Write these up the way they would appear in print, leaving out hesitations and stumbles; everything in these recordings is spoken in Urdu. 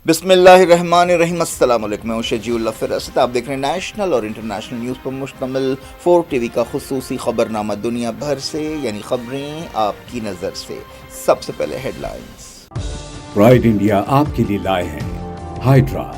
بسم اللہ الرحمن الرحیم۔ السلام علیکم، میں شجیع اللہ فراست۔ آپ دیکھ رہے ہیں نیشنل اور انٹرنیشنل نیوز پر مشتمل 4 ٹی وی کا خصوصی خبرنامہ دنیا بھر سے، یعنی خبریں آپ کی نظر سے۔ سب سے پہلے ہیڈ لائنز۔ پرائڈ انڈیا آپ کے لیے لائے ہیں ہائیڈرا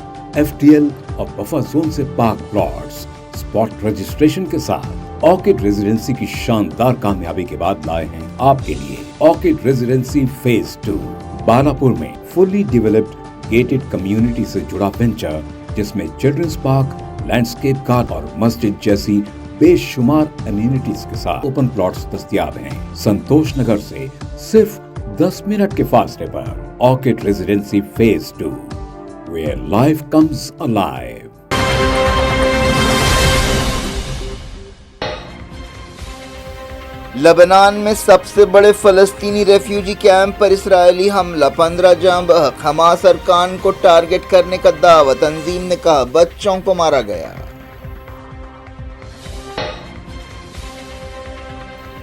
FTL اور بفر زون سے پاک پلاٹس اسپاٹ رجسٹریشن کے ساتھ۔ آرکڈ ریزیڈنسی کی شاندار کامیابی کے بعد لائے ہیں آپ کے لیے آرکڈ ریزیڈنسی فیز 2 بالاپور میں فلی ڈیولپڈ گیٹڈ کمیونٹی سے جڑا وینچر، جس میں چلڈرنز پارک، لینڈسکیپ گارڈن اور مسجد جیسی بے شمار امینٹیز کے ساتھ اوپن پلاٹس دستیاب ہیں۔ سنتوش نگر سے صرف 10 منٹ کے فاصلے پر Orchid Residency Phase 2 where life comes alive۔ لبنان میں سب سے بڑے فلسطینی ریفیوجی کیمپ پر اسرائیلی حملہ، 15 جاں بحق، حماس ارکان کو ٹارگٹ کرنے کا دعویٰ، تنظیم نے کہا بچوں کو مارا گیا۔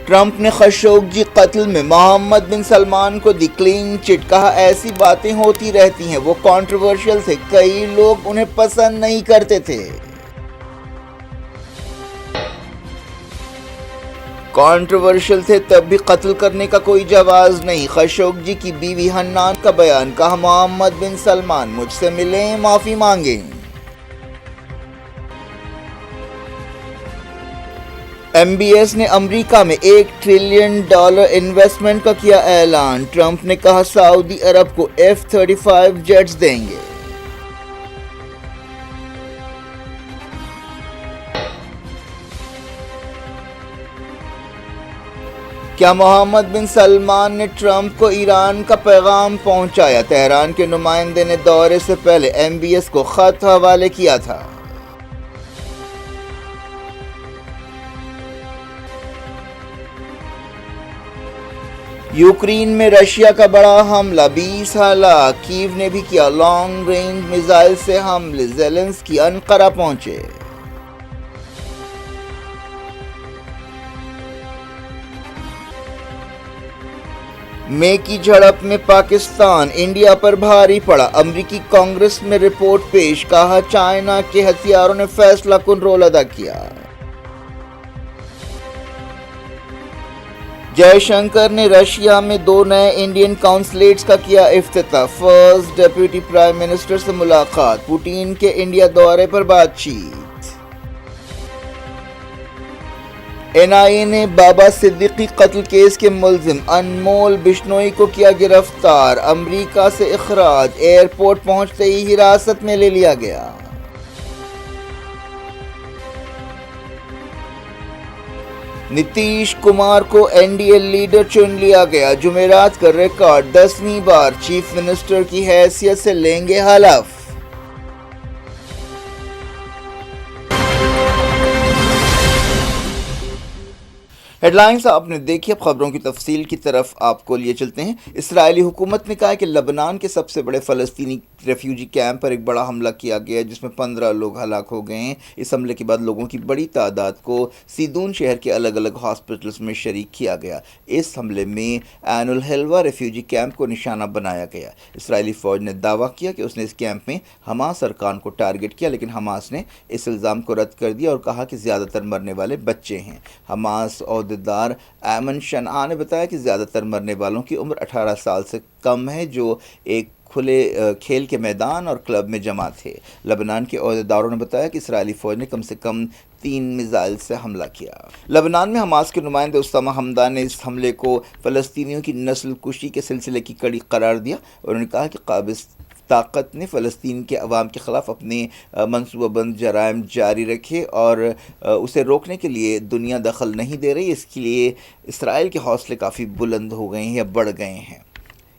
ٹرمپ نے خشوگی قتل میں محمد بن سلمان کو دی کلین چٹ، کہا ایسی باتیں ہوتی رہتی ہیں، وہ کنٹروورشل تھے، کئی لوگ انہیں پسند نہیں کرتے تھے۔ کنٹروورشل تھے تب بھی قتل کرنے کا کوئی جواز نہیں، خشوگی کی بیوی حنان کا بیان، کہا محمد بن سلمان مجھ سے ملیں، معافی مانگیں۔ MBS نے امریکہ میں $1 ٹریلین انویسٹمنٹ کا کیا اعلان، ٹرمپ نے کہا سعودی عرب کو F-35 جیٹس دیں گے۔ کیا محمد بن سلمان نے ٹرمپ کو ایران کا پیغام پہنچایا؟ تہران کے نمائندے نے دورے سے پہلے MBS کو خط حوالے کیا تھا۔ یوکرین میں رشیا کا بڑا حملہ، 20 ہلاک، کیو نے بھی کیا لانگ رینج میزائل سے حملے، زیلنسکی انقرہ پہنچے۔ مے کی جھڑپ میں پاکستان انڈیا پر بھاری پڑا، امریکی کانگریس میں رپورٹ پیش، کہا چائنا کے ہتھیاروں نے فیصلہ کن رول ادا کیا۔ جے شنکر نے رشیا میں 2 نئے انڈین کونسلیٹس کا کیا افتتاح، فرسٹ ڈیپٹی پرائم منسٹر سے ملاقات، پوٹین کے انڈیا دورے پر بات چیت۔ NIA نے بابا صدیقی قتل کیس کے ملزم انمول بشنوئی کو کیا گرفتار، امریکہ سے اخراج، ایئرپورٹ پہنچتے ہی حراست میں لے لیا گیا۔ نتیش کمار کو NDA لیڈر چن لیا گیا، جمعرات کا ریکارڈ، 10ویں بار چیف منسٹر کی حیثیت سے لیں گے حلف۔ ہیڈ لائنز آپ نے دیکھی، اب خبروں کی تفصیل کی طرف آپ کو لیے چلتے ہیں۔ اسرائیلی حکومت نے کہا ہے کہ لبنان کے سب سے بڑے فلسطینی ریفیوجی کیمپ پر ایک بڑا حملہ کیا گیا، جس میں 15 لوگ ہلاک ہو گئے ہیں۔ اس حملے کے بعد لوگوں کی بڑی تعداد کو سیدون شہر کے الگ الگ ہاسپٹلز میں شریک کیا گیا۔ اس حملے میں عین الحلوہ ریفیوجی کیمپ کو نشانہ بنایا گیا۔ اسرائیلی فوج نے دعویٰ کیا کہ اس نے اس کیمپ میں حماس ارکان کو ٹارگٹ کیا، لیکن حماس نے اس الزام کو رد کر دیا اور کہا کہ زیادہ تر مرنے والے بچے ہیں۔ حماس عہدیدار ایمن شنعا نے بتایا کہ زیادہ تر مرنے والوں کی عمر 18 سال سے کم ہے، جو ایک کھلے کھیل کے میدان اور کلب میں جمع تھے۔ لبنان کے عہدیداروں نے بتایا کہ اسرائیلی فوج نے کم سے کم 3 میزائل سے حملہ کیا۔ لبنان میں حماس کے نمائندے اسامہ حمدان نے اس حملے کو فلسطینیوں کی نسل کشی کے سلسلے کی کڑی قرار دیا، اور انہوں نے کہا کہ قابض طاقت نے فلسطین کے عوام کے خلاف اپنے منصوبہ بند جرائم جاری رکھے اور اسے روکنے کے لیے دنیا دخل نہیں دے رہی۔ اس کے لیے اسرائیل کے حوصلے کافی بلند ہو گئے ہیں یا بڑھ گئے ہیں۔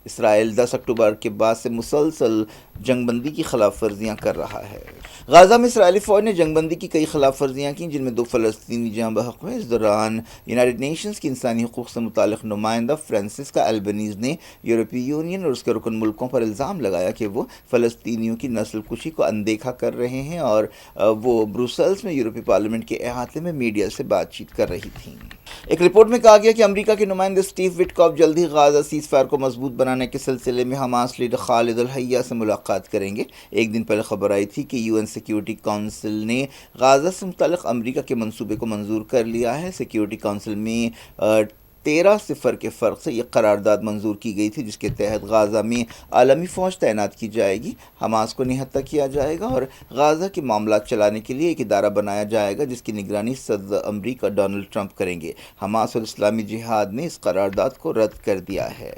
اسرائیل 10 اکتوبر کے بعد سے مسلسل جنگ بندی کی خلاف ورزیاں کر رہا ہے۔ غزہ میں اسرائیلی فوج نے جنگ بندی کی کئی خلاف ورزیاں کیں، جن میں 2 فلسطینی جاں بحق ہوئے۔ اس دوران یونائٹڈ نیشنز کی انسانی حقوق سے متعلق نمائندہ فرانسسکا البنیز نے یورپی یونین اور اس کے رکن ملکوں پر الزام لگایا کہ وہ فلسطینیوں کی نسل کشی کو اندیکھا کر رہے ہیں، اور وہ بروسلز میں یورپی پارلیمنٹ کے احاطے میں میڈیا سے بات چیت کر رہی تھیں۔ ایک رپورٹ میں کہا گیا کہ امریکہ کے نمائندے اسٹیو وٹکاف جلد ہی غزہ سیز فائر کو مضبوط بنانے کے سلسلے میں حماس لیڈر خالد الحیہ سے ملاقات ملاقات کریں گے۔ ایک دن پہلے خبر آئی تھی کہ UN سیکیورٹی کونسل نے غازہ سے متعلق امریکہ کے منصوبے کو منظور کر لیا ہے۔ سیکیورٹی کونسل میں 13-0 کے فرق سے یہ قرارداد منظور کی گئی تھی، جس کے تحت غازہ میں عالمی فوج تعینات کی جائے گی، حماس کو نہتہ کیا جائے گا اور غازہ کے معاملات چلانے کے لیے ایک ادارہ بنایا جائے گا جس کی نگرانی صدر امریکہ ڈونلڈ ٹرمپ کریں گے۔ حماس اور اسلامی جہاد نے اس قرارداد کو رد کر دیا ہے۔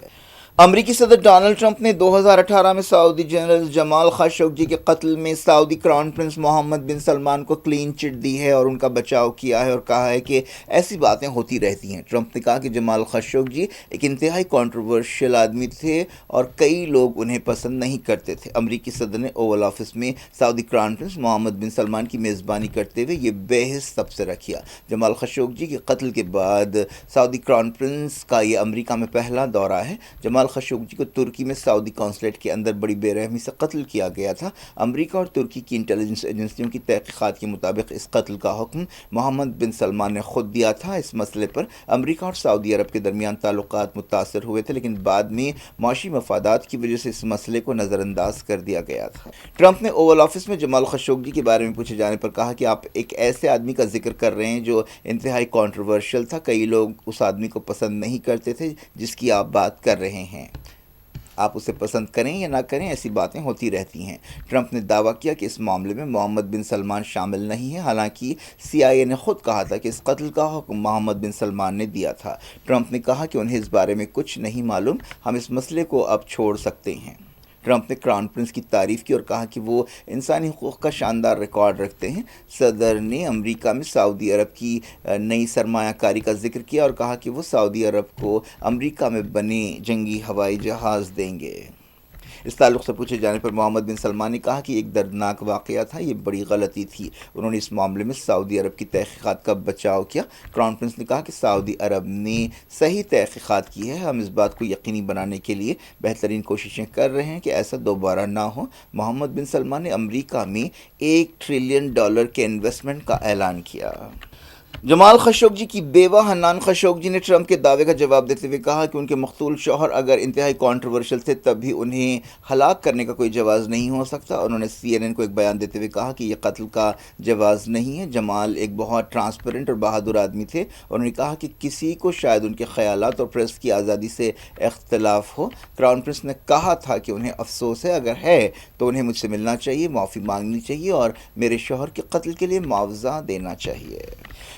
امریکی صدر ڈونلڈ ٹرمپ نے 2018 میں سعودی جنرل جمال خاشقجی کے قتل میں سعودی کراؤن پرنس محمد بن سلمان کو کلین چٹ دی ہے اور ان کا بچاؤ کیا ہے اور کہا ہے کہ ایسی باتیں ہوتی رہتی ہیں۔ ٹرمپ نے کہا کہ جمال خاشقجی ایک انتہائی کنٹروورشل آدمی تھے اور کئی لوگ انہیں پسند نہیں کرتے تھے۔ امریکی صدر نے اوول آفس میں سعودی کراؤن پرنس محمد بن سلمان کی میزبانی کرتے ہوئے یہ بحث تبصرہ کیا۔ جمال خاشقجی کے قتل کے بعد سعودی کراؤن پرنس کا یہ امریکہ میں پہلا دورہ ہے۔ جمال خاشقجی کو ترکی میں سعودی قونصلیٹ کے اندر بڑی بے رحمی سے قتل کیا گیا تھا۔ امریکہ اور ترکی کی انٹیلیجنس ایجنسیوں کی تحقیقات کے مطابق اس قتل کا حکم محمد بن سلمان نے خود دیا تھا۔ اس مسئلے پر امریکہ اور سعودی عرب کے درمیان تعلقات متاثر ہوئے تھے، لیکن بعد میں معاشی مفادات کی وجہ سے اس مسئلے کو نظر انداز کر دیا گیا تھا۔ ٹرمپ نے اوول آفس میں جمال خاشقجی کے بارے میں پوچھے جانے پر کہا کہ آپ ایک ایسے آدمی کا ذکر کر رہے ہیں جو انتہائی کنٹروورشل تھا، کئی لوگ اس آدمی کو پسند نہیں کرتے تھے جس کی آپ بات کر رہے ہیں۔ آپ اسے پسند کریں یا نہ کریں، ایسی باتیں ہوتی رہتی ہیں۔ ٹرمپ نے دعویٰ کیا کہ اس معاملے میں محمد بن سلمان شامل نہیں ہے، حالانکہ CIA نے خود کہا تھا کہ اس قتل کا حکم محمد بن سلمان نے دیا تھا۔ ٹرمپ نے کہا کہ انہیں اس بارے میں کچھ نہیں معلوم، ہم اس مسئلے کو اب چھوڑ سکتے ہیں۔ ٹرمپ نے کراؤن پرنس کی تعریف کی اور کہا کہ وہ انسانی حقوق کا شاندار ریکارڈ رکھتے ہیں۔ صدر نے امریکہ میں سعودی عرب کی نئی سرمایہ کاری کا ذکر کیا اور کہا کہ وہ سعودی عرب کو امریکہ میں بنے جنگی ہوائی جہاز دیں گے۔ اس تعلق سے پوچھے جانے پر محمد بن سلمان نے کہا کہ ایک دردناک واقعہ تھا، یہ بڑی غلطی تھی۔ انہوں نے اس معاملے میں سعودی عرب کی تحقیقات کا بچاؤ کیا۔ کراؤن پرنس نے کہا کہ سعودی عرب نے صحیح تحقیقات کی ہے، ہم اس بات کو یقینی بنانے کے لیے بہترین کوششیں کر رہے ہیں کہ ایسا دوبارہ نہ ہو۔ محمد بن سلمان نے امریکہ میں $1 ٹریلین کے انویسٹمنٹ کا اعلان کیا۔ جمال خاشقجی کی بیوہ حنان خاشقجی نے ٹرمپ کے دعوے کا جواب دیتے ہوئے کہا کہ ان کے مقتول شوہر اگر انتہائی کنٹروورشل تھے تب بھی انہیں ہلاک کرنے کا کوئی جواز نہیں ہو سکتا۔ انہوں نے CNN کو ایک بیان دیتے ہوئے کہا کہ یہ قتل کا جواز نہیں ہے۔ جمال ایک بہت ٹرانسپیرنٹ اور بہادر آدمی تھے۔ انہوں نے کہا کہ کسی کو شاید ان کے خیالات اور پریس کی آزادی سے اختلاف ہو۔ کراؤن پرنس نے کہا تھا کہ انہیں افسوس ہے، اگر ہے تو انہیں مجھ سے ملنا چاہیے، معافی مانگنی چاہیے اور میرے شوہر کے قتل کے لیے معاوضہ دینا چاہیے۔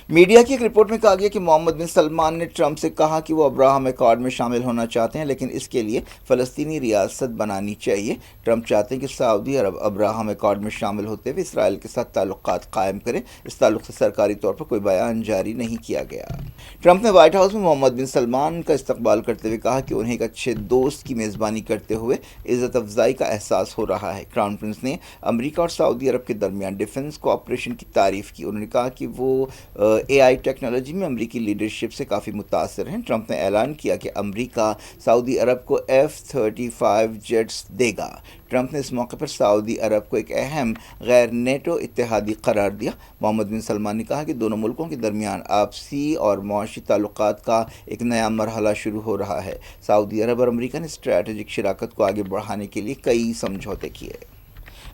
میڈیا کی ایک رپورٹ میں کہا گیا کہ محمد بن سلمان نے ٹرمپ سے کہا کہ وہ ابراہم ایکارڈ میں شامل ہونا چاہتے ہیں، لیکن اس کے لیے فلسطینی ریاست بنانی چاہیے۔ ٹرمپ چاہتے ہیں کہ سعودی عرب ابراہم ایکارڈ میں شامل ہوتے ہوئے اسرائیل کے ساتھ تعلقات قائم کرے۔ اس تعلق سے سرکاری طور پر کوئی بیان جاری نہیں کیا گیا۔ ٹرمپ نے وائٹ ہاؤس میں محمد بن سلمان کا استقبال کرتے ہوئے کہا کہ انہیں ایک اچھے دوست کی میزبانی کرتے ہوئے عزت افزائی کا احساس ہو رہا ہے۔ کراؤن پرنس نے امریکہ اور سعودی عرب کے درمیان ڈیفنس کوآپریشن کی تعریف کی۔ انہوں نے کہا کہ وہ AI ٹیکنالوجی میں امریکی لیڈرشپ سے کافی متاثر ہیں۔ ٹرمپ نے اعلان کیا کہ امریکہ سعودی عرب کو F-35 جیٹس دے گا۔ ٹرمپ نے اس موقع پر سعودی عرب کو ایک اہم غیر نیٹو اتحادی قرار دیا۔ محمد بن سلمان نے کہا کہ دونوں ملکوں کے درمیان آپسی اور معاشی تعلقات کا ایک نیا مرحلہ شروع ہو رہا ہے۔ سعودی عرب اور امریکہ نے اسٹریٹجک شراکت کو آگے بڑھانے کے لیے کئی سمجھوتے کیے۔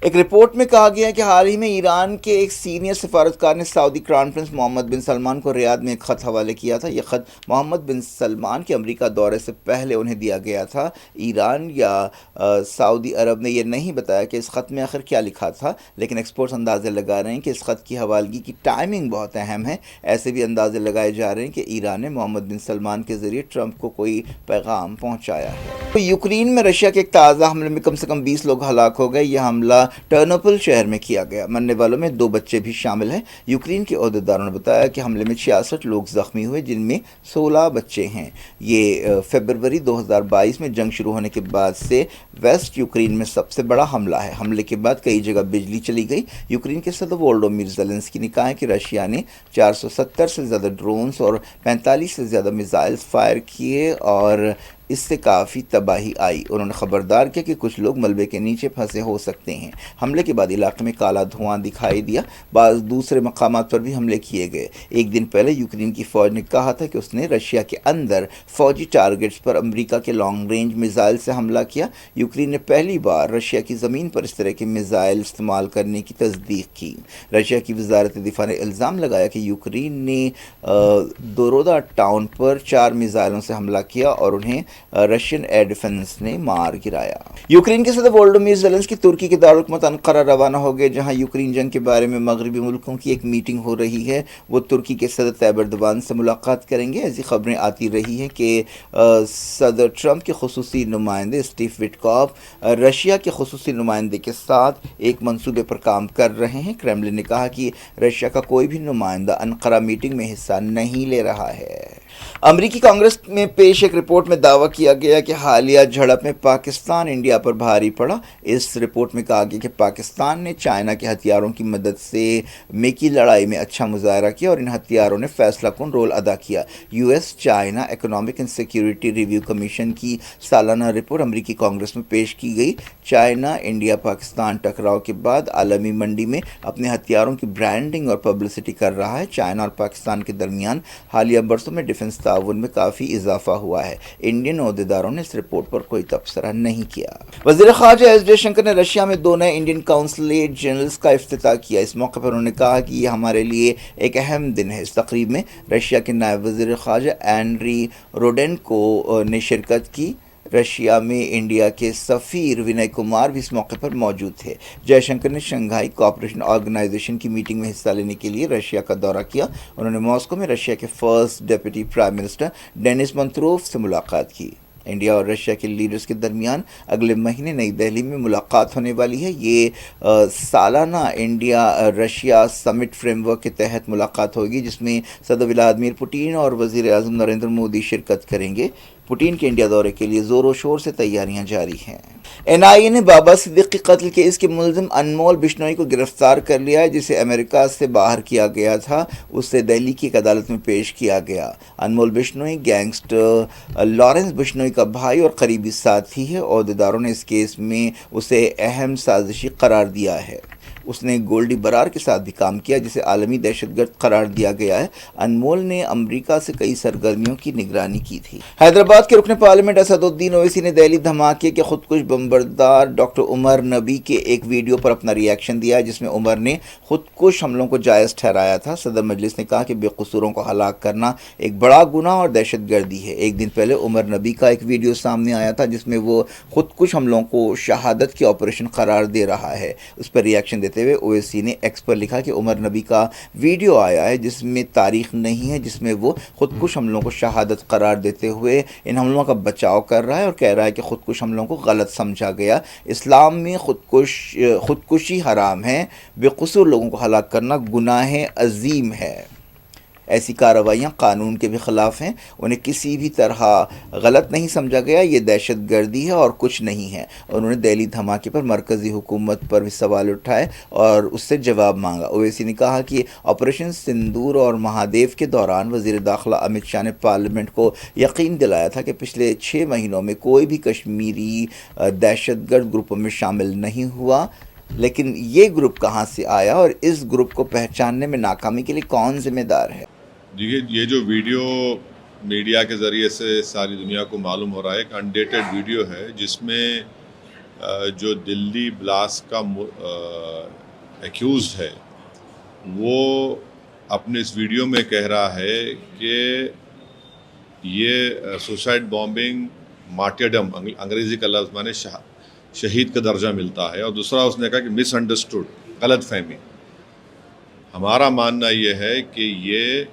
ایک رپورٹ میں کہا گیا ہے کہ حال ہی میں ایران کے ایک سینئر سفارتکار نے سعودی کراؤن پرنس محمد بن سلمان کو ریاض میں ایک خط حوالے کیا تھا۔ یہ خط محمد بن سلمان کے امریکہ دورے سے پہلے انہیں دیا گیا تھا۔ ایران یا سعودی عرب نے یہ نہیں بتایا کہ اس خط میں آخر کیا لکھا تھا، لیکن ایکسپرٹس اندازے لگا رہے ہیں کہ اس خط کی حوالگی کی ٹائمنگ بہت اہم ہے۔ ایسے بھی اندازے لگائے جا رہے ہیں کہ ایران نے محمد بن سلمان کے ذریعے ٹرمپ کو کوئی پیغام پہنچایا ہے۔ یوکرین میں رشیا کے ایک تازہ حملے میں کم سے کم 20 لوگ ہلاک ہو گئے۔ یہ حملہ ٹرنوپل شہر میں کیا گیا۔ مرنے والوں میں 2 بچے بھی شامل ہیں۔ یوکرین کے عہدیداروں نے بتایا کہ حملے میں 66 لوگ زخمی ہوئے، جن میں 16 بچے ہیں۔ یہ فروری 2022 میں جنگ شروع ہونے کے بعد سے ویسٹ یوکرین میں سب سے بڑا حملہ ہے۔ حملے کے بعد کئی جگہ بجلی چلی گئی۔ یوکرین کے صدر وولودیمیر زیلنسکی نے کہا ہے کہ رشیا نے 470 سے زیادہ ڈرونز اور 45 سے زیادہ میزائلز فائر کیے اور اس سے کافی تباہی آئی۔ انہوں نے خبردار کیا کہ کچھ لوگ ملبے کے نیچے پھنسے ہو سکتے ہیں۔ حملے کے بعد علاقے میں کالا دھواں دکھائی دیا، بعض دوسرے مقامات پر بھی حملے کیے گئے۔ ایک دن پہلے یوکرین کی فوج نے کہا تھا کہ اس نے رشیا کے اندر فوجی ٹارگٹس پر امریکہ کے لانگ رینج میزائل سے حملہ کیا۔ یوکرین نے پہلی بار رشیا کی زمین پر اس طرح کے میزائل استعمال کرنے کی تصدیق کی۔ رشیا کی وزارت دفاع نے الزام لگایا کہ یوکرین نے دورودا ٹاؤن پر 4 میزائلوں سے حملہ کیا اور انہیں رشین ایئر ڈیفنس نے مار گرایا۔ یوکرین کے صدر وولودیمیر زیلنسکی ترکی کے دارالحکومت انقرہ روانہ ہو گئے، جہاں یوکرین جنگ کے بارے میں مغربی ملکوں کی ایک میٹنگ ہو رہی ہے۔ وہ ترکی کے صدر طیب ایردوان سے ملاقات کریں گے۔ ایسی خبریں آتی رہی ہیں کہ صدر ٹرمپ کے خصوصی نمائندے اسٹیو وٹکوف رشیا کے خصوصی نمائندے کے ساتھ ایک منصوبے پر کام کر رہے ہیں۔ کرملن نے کہا کہ رشیا کا کوئی بھی نمائندہ انقرہ میٹنگ میں حصہ نہیں لے رہا ہے۔ امریکی کانگریس میں پیش ایک رپورٹ میں دعویٰ کیا گیا کہ حالیہ جھڑپ میں پاکستان انڈیا پر بھاری پڑا۔ اس رپورٹ میں کہا گیا کہ پاکستان نے چائنا کے ہتھیاروں کی مدد سے میکی لڑائی میں اچھا مظاہرہ کیا اور ان ہتھیاروں نے فیصلہ کن رول ادا کیا۔ U S China economic and security review commission کی سالانہ رپورٹ امریکی کانگریس میں پیش کی گئی۔ چائنا انڈیا پاکستان ٹکراؤ کے بعد عالمی منڈی میں اپنے ہتھیاروں کی برانڈنگ اور پبلسٹی کر رہا ہے۔ چائنا اور پاکستان کے درمیان حالیہ برسوں میں ڈیفنس تعاون میں کافی اضافہ ہوا ہے۔ انڈین عہدیداروں نے اس رپورٹ پر کوئی تبصرہ نہیں کیا۔ وزیر خارجہ ایس جے شنکر نے رشیا میں 2 نئے انڈین قونصلیٹ جنرلز کا افتتاح کیا۔ اس موقع پر انہوں نے کہا کہ یہ ہمارے لیے ایک اہم دن ہے۔ اس تقریب میں رشیا کے نائب وزیر خارجہ اینری روڈینکو نے شرکت کی۔ رشیا میں انڈیا کے سفیر ونئے کمار بھی اس موقع پر موجود تھے۔ جے شنکر نے شنگھائی کوآپریشن آرگنائزیشن کی میٹنگ میں حصہ لینے کے لیے رشیا کا دورہ کیا۔ انہوں نے ماسکو میں رشیا کے first deputy prime minister Denis Manturov سے ملاقات کی۔ انڈیا اور رشیا کے لیڈرز کے درمیان اگلے مہینے نئی دہلی میں ملاقات ہونے والی ہے۔ یہ سالانہ انڈیا رشیا سمٹ فریم ورک کے تحت ملاقات ہوگی، جس میں صدر ولادیمیر پوٹین اور وزیر اعظم نریندر مودی شرکت کریں گے۔ پوٹین کے انڈیا دورے کے لیے زور و شور سے تیاریاں جاری ہیں۔ این آئی اے نے بابا صدیق کے قتل کیس کے ملزم انمول بشنوئی کو گرفتار کر لیا ہے، جسے امریکہ سے باہر کیا گیا تھا۔ اسے دہلی کی ایک عدالت میں پیش کیا گیا۔ انمول بشنوئی گینگسٹر لارنس بشنوئی کا بھائی اور قریبی ساتھی ہے۔ عہدیداروں نے اس کیس میں اسے اہم سازشی قرار دیا ہے۔ اس نے گولڈی برار کے ساتھ بھی کام کیا، جسے عالمی دہشت گرد قرار دیا گیا ہے۔ انمول نے امریکہ سے کئی سرگرمیوں کی نگرانی کی تھی۔ حیدرآباد کے رکن پارلیمنٹ اسد الدین اویسی نے دہلی دھماکے کے خودکش بمبردار ڈاکٹر عمر نبی کے ایک ویڈیو پر اپنا ری ایکشن دیا ہے، جس میں عمر نے خودکش حملوں کو جائز ٹھہرایا تھا۔ صدر مجلس نے کہا کہ بے قصوروں کو ہلاک کرنا ایک بڑا گناہ اور دہشت گردی ہے۔ ایک دن پہلے عمر نبی کا ایک ویڈیو سامنے آیا تھا، جس میں وہ خودکش حملوں کو شہادت کے آپریشن قرار دے رہا ہے۔ اس پر ری ایکشن دیتے ہوئے اویسی نے ایکس پر لکھا کہ عمر نبی کا ویڈیو آیا ہے جس میں تاریخ نہیں ہے، جس میں وہ خودکش حملوں کو شہادت قرار دیتے ہوئے ان حملوں کا بچاؤ کر رہا ہے اور کہہ رہا ہے کہ خودکش حملوں کو غلط سمجھا گیا۔ اسلام میں خودکشی حرام ہے، بے قصور لوگوں کو ہلاک کرنا گناہ عظیم ہے۔ ایسی کارروائیاں قانون کے بھی خلاف ہیں، انہیں کسی بھی طرح غلط نہیں سمجھا گیا، یہ دہشت گردی ہے اور کچھ نہیں ہے۔ انہوں نے دہلی دھماکے پر مرکزی حکومت پر بھی سوال اٹھائے اور اس سے جواب مانگا۔ اویسی نے کہا کہ آپریشن سندور اور مہادیو کے دوران وزیر داخلہ امت شاہ نے پارلیمنٹ کو یقین دلایا تھا کہ پچھلے 6 مہینوں میں کوئی بھی کشمیری دہشت گرد گروپوں میں شامل نہیں ہوا، لیکن یہ گروپ کہاں سے آیا اور اس گروپ کو پہچاننے میں ناکامی کے لیے کون ذمہ دار ہے؟ دیکھیے، یہ جو ویڈیو میڈیا کے ذریعے سے ساری دنیا کو معلوم ہو رہا ہے، ایک انڈیٹڈ ویڈیو ہے جس میں جو دلی بلاسٹ کا ایکیوزڈ ہے وہ اپنے اس ویڈیو میں کہہ رہا ہے کہ یہ سوسائڈ بامبنگ مارٹیرڈم، انگریزی کا لفظ مانے شہید کا درجہ ملتا ہے، اور دوسرا اس نے کہا کہ مس انڈرسٹوڈ، غلط فہمی۔ ہمارا ماننا یہ ہے کہ یہ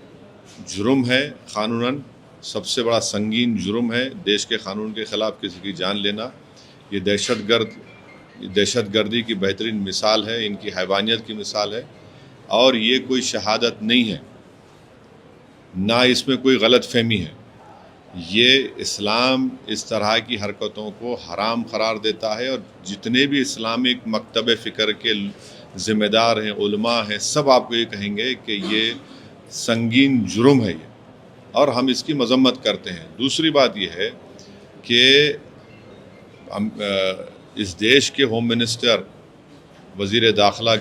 جرم ہے، قانوناً سب سے بڑا سنگین جرم ہے، دیش کے قانون کے خلاف کسی کی جان لینا۔ یہ دہشت گردی کی بہترین مثال ہے، ان کی حیوانیت کی مثال ہے، اور یہ کوئی شہادت نہیں ہے، نہ اس میں کوئی غلط فہمی ہے۔ یہ اسلام اس طرح کی حرکتوں کو حرام قرار دیتا ہے، اور جتنے بھی اسلامک مکتب فکر کے ذمہ دار ہیں، علماء ہیں، سب آپ کو یہ کہیں گے کہ یہ سنگین جرم ہے یہ، اور ہم اس کی مذمت کرتے ہیں۔ دوسری بات یہ ہے کہ اس دیش کے ہوم منسٹر وزیر داخلہ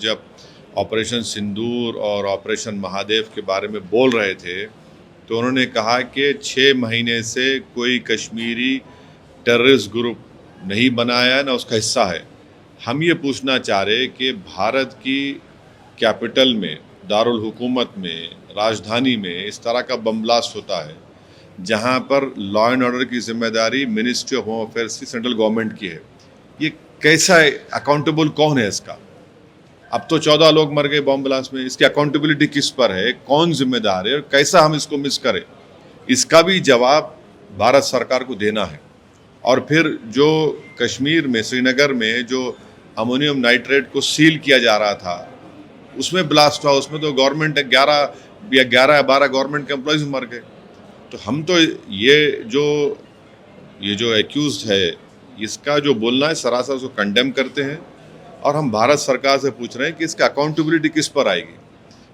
جب آپریشن سندور اور آپریشن مہادیو کے بارے میں بول رہے تھے تو انہوں نے کہا کہ 6 مہینے سے کوئی کشمیری ٹیررسٹ گروپ نہیں بنایا نہ اس کا حصہ ہے. ہم یہ پوچھنا چاہ رہے کہ بھارت کی کیپٹل میں دارالحکومت میں راجدھانی میں اس طرح کا بم بلاسٹ ہوتا ہے جہاں پر لا اینڈ آرڈر کی ذمہ داری منسٹری آف ہوم افیئرس کی سینٹرل گورنمنٹ کی ہے. یہ کیسا ہے؟ اکاؤنٹیبل کون ہے اس کا؟ اب تو 14 لوگ مر گئے بم بلاسٹ میں. اس کی اکاؤنٹیبلٹی کس پر ہے؟ کون ذمہ دار ہے اور کیسا ہم اس کو مس کریں؟ اس کا بھی جواب بھارت سرکار کو دینا ہے. اور پھر جو کشمیر میں سری نگر میں جو امونیم نائٹریٹ کو سیل کیا جا رہا تھا اس میں بلاسٹ ہوا, اس میں تو گورنمنٹ 11 یا 12 گورنمنٹ کے امپلائیز مر گئے. تو ہم تو یہ جو ایکیوزڈ ہے اس کا جو بولنا ہے سراسر اس کو کنڈیم کرتے ہیں اور ہم بھارت سرکار سے پوچھ رہے ہیں کہ اس کا اکاؤنٹیبلٹی کس پر آئے گی.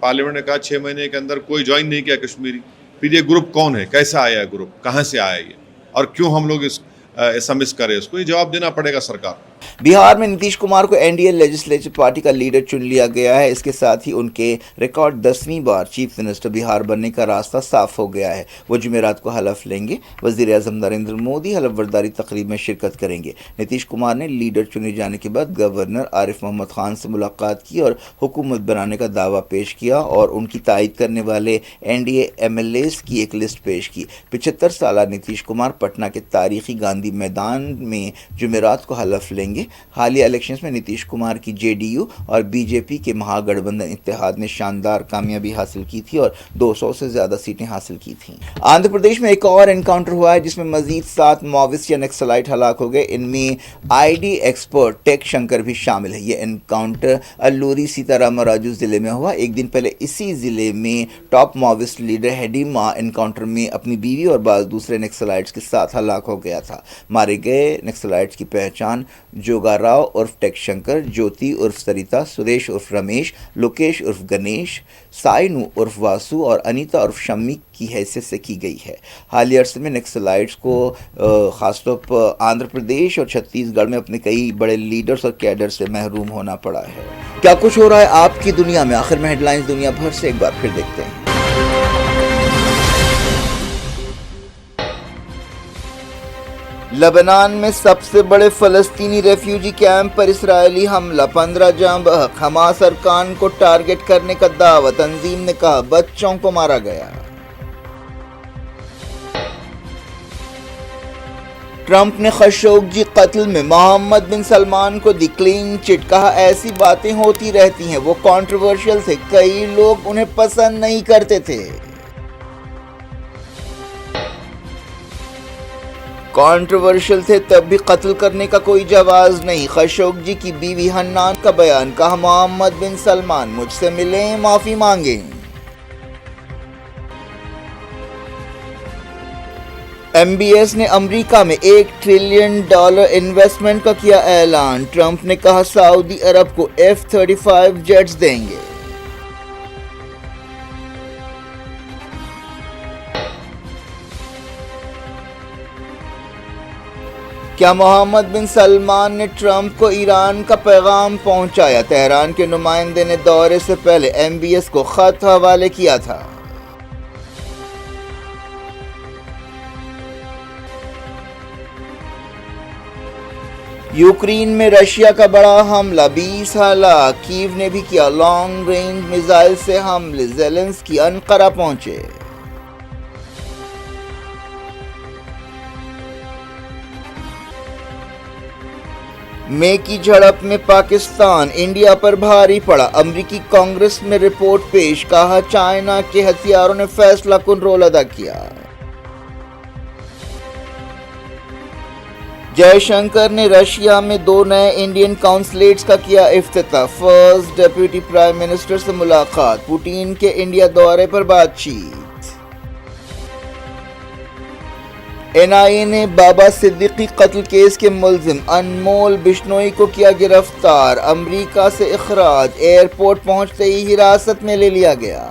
پارلیمنٹ نے کہا 6 مہینے کے اندر کوئی جوائن نہیں کیا کشمیری. پھر یہ گروپ کون ہے؟ کیسا آیا ہے گروپ؟ کہاں سے آیا یہ؟ اور کیوں ہم لوگ ایسا مس کرے؟ اس کو یہ جواب دینا پڑے گا سرکار. بہار میں نتیش کمار کو N D A legislature party کا لیڈر چن لیا گیا ہے. اس کے ساتھ ہی ان کے ریکارڈ 10ویں بار چیف منسٹر بہار بننے کا راستہ صاف ہو گیا ہے. وہ جمعرات کو حلف لیں گے. وزیر اعظم نریندر مودی حلف برداری تقریب میں شرکت کریں گے. نتیش کمار نے لیڈر چنے جانے کے بعد گورنر عارف محمد خان سے ملاقات کی اور حکومت بنانے کا دعویٰ پیش کیا اور ان کی تائید کرنے والے N D A M L As کی ایک لسٹ پیش کی. 75 سالہ نتیش کمار پٹنہ کے تاریخی گاندھی میدان میں جمعرات کو حلف لیں گے. حالیہ الیکشنز میں نتیش کمار کی جے ڈی یو اور بی جے پی کے مہا گٹھ بندھن اتحاد نے شاندار کامیابی حاصل کی تھی اور 200 سے زیادہ سیٹیں حاصل کی تھیں. آندھرا پردیش میں ایک اور انکاؤنٹر ہوا ہے جس میں مزید 7 ماویسٹ یا نکسلائٹ ہلاک ہو گئے. ان میں آئی ڈی ایکسپرٹ ٹیک شنکر بھی شامل ہے. یہ انکاؤنٹر الوری سیتارام راجو ضلع میں ہوا. ایک دن پہلے اسی ضلع میں ٹاپ ماویسٹ لیڈر ہیڈیما انکاؤنٹر میں اپنی بیوی اور بعض دوسرے نکسلائٹس کے ساتھ ہلاک ہو گیا تھا. مارے گئے نکسلائٹس کی پہچان جوگا راؤ عرف ٹیک شنکر، جوتی عرف سریتا، سریش عرف رمیش، لوکیش عرف گنیش، سائنو عرف واسو اور انیتا عرف شمی کی حیثیت سے کی گئی ہے. حالیہ عرصے میں نکسلائٹس کو خاص طور پر آندھرا پردیش اور چھتیس گڑھ میں اپنے کئی بڑے لیڈرز اور کیڈر سے محروم ہونا پڑا ہے. کیا کچھ ہو رہا ہے آپ کی دنیا میں؟ آخر میں ہیڈ لائنز دنیا بھر سے ایک بار پھر دیکھتے ہیں. لبنان میں سب سے بڑے فلسطینی ریفیوجی کیمپ پر اسرائیلی حملہ، 15 جاں بحق. حماس ارکان کو ٹارگٹ کرنے کا دعویٰ. تنظیم نے کہا بچوں کو مارا گیا. ٹرمپ نے خشوگی قتل میں محمد بن سلمان کو دی کلین چٹ. کہا ایسی باتیں ہوتی رہتی ہیں، وہ کنٹروورشل تھے، کئی لوگ انہیں پسند نہیں کرتے تھے. کنٹروورشل تھے تب بھی قتل کرنے کا کوئی جواز نہیں. خشوگی کی بیوی حنان کا بیان. کہا محمد بن سلمان مجھ سے ملیں، معافی مانگیں. ایم بی ایس نے امریکہ میں $1 ٹریلین انویسٹمنٹ کا کیا اعلان. ٹرمپ نے کہا سعودی عرب کو F-35 جیٹس دیں گے. کیا محمد بن سلمان نے ٹرمپ کو ایران کا پیغام پہنچایا؟ تہران کے نمائندے نے دورے سے پہلے ایم بی ایس کو خط حوالے کیا تھا. یوکرین میں رشیا کا بڑا حملہ، 20 ہلاک. کیو نے بھی کیا لانگ رینج میزائل سے حملے. زیلنسکی انقرہ پہنچے. مے کی جھڑپ میں پاکستان انڈیا پر بھاری پڑا. امریکی کانگریس میں رپورٹ پیش. کہا چائنا کے ہتھیاروں نے فیصلہ کن رول ادا کیا. جے شنکر نے رشیا میں 2 نئے انڈین کونسلیٹس کا کیا افتتاح. فرسٹ ڈیپٹی پرائم منسٹر سے ملاقات. پوٹین کے انڈیا دورے پر بات چیت. این آئی اے نے بابا صدیقی قتل کیس کے ملزم انمول بشنوئی کو کیا گرفتار. امریکہ سے اخراج. ایئرپورٹ پہنچتے ہی حراست میں لے لیا گیا.